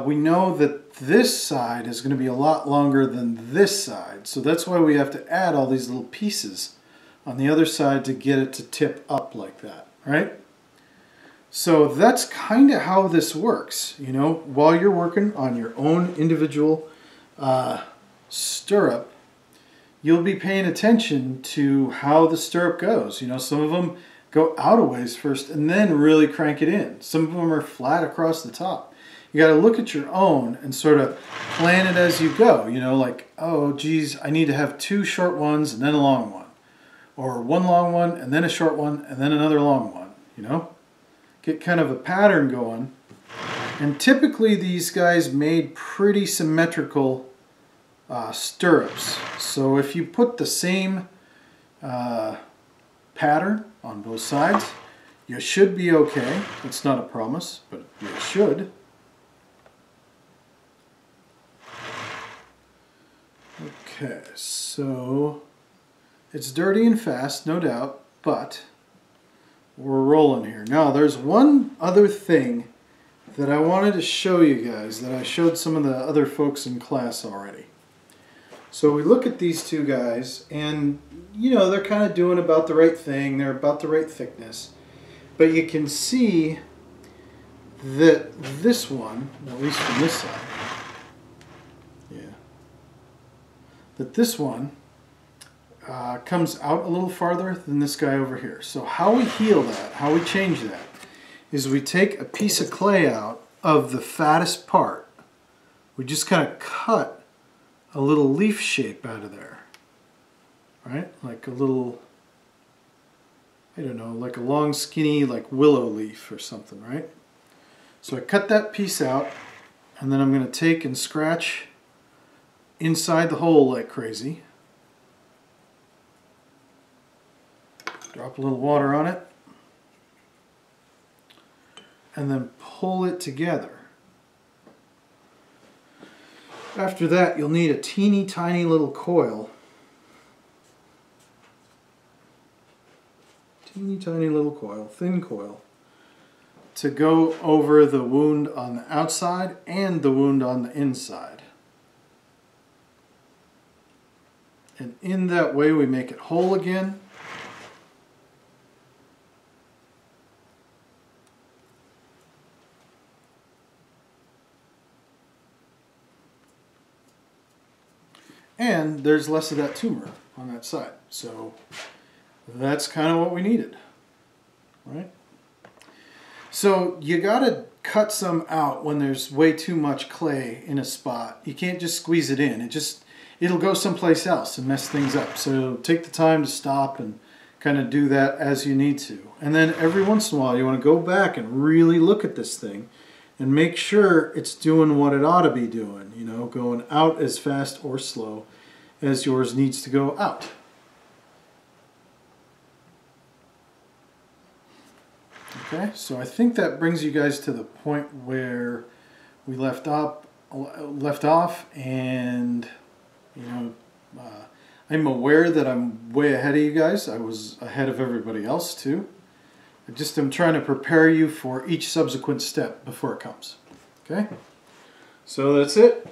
we know that this side is going to be a lot longer than this side. So that's why we have to add all these little pieces on the other side to get it to tip up like that, right? So that's kind of how this works, you know, while you're working on your own individual stirrup, you'll be paying attention to how the stirrup goes. You know, some of them go out a ways first and then really crank it in. Some of them are flat across the top. You got to look at your own and sort of plan it as you go. You know, like, oh, geez, I need to have 2 short ones and then a long one. Or 1 long one and then a short one and then another long one, you know. Get kind of a pattern going. And typically these guys made pretty symmetrical stirrups. So if you put the same pattern on both sides, you should be okay. It's not a promise, but you should. Okay, so it's dirty and fast, no doubt, but we're rolling here. Now, there's one other thing that I wanted to show you guys that I showed some of the other folks in class already. So we look at these two guys, and you know, they're kind of doing about the right thing. They're about the right thickness. But you can see that this one, at least from this side, that this one comes out a little farther than this guy over here. So how we heal that, how we change that, is we take a piece of clay out of the fattest part. We just kind of cut a little leaf shape out of there, right? Like a little, I don't know, like a long skinny like willow leaf or something, right? So I cut that piece out, and then I'm going to take and scratch inside the hole like crazy. Drop a little water on it, and then pull it together. After that, you'll need a teeny tiny little coil. Teeny tiny little coil, thin coil, to go over the wound on the outside and the wound on the inside. And in that way we make it whole again. And there's less of that tumor on that side. So that's kind of what we needed, right? So you gotta cut some out when there's way too much clay in a spot. You can't just squeeze it in. It'll go someplace else and mess things up. So take the time to stop and kind of do that as you need to. And then every once in a while you want to go back and really look at this thing and make sure it's doing what it ought to be doing. You know, going out as fast or slow as yours needs to go out. Okay, so I think that brings you guys to the point where we left off, and you know, I'm aware that I'm way ahead of you guys. I was ahead of everybody else too. I just am trying to prepare you for each subsequent step before it comes. Okay, so that's it.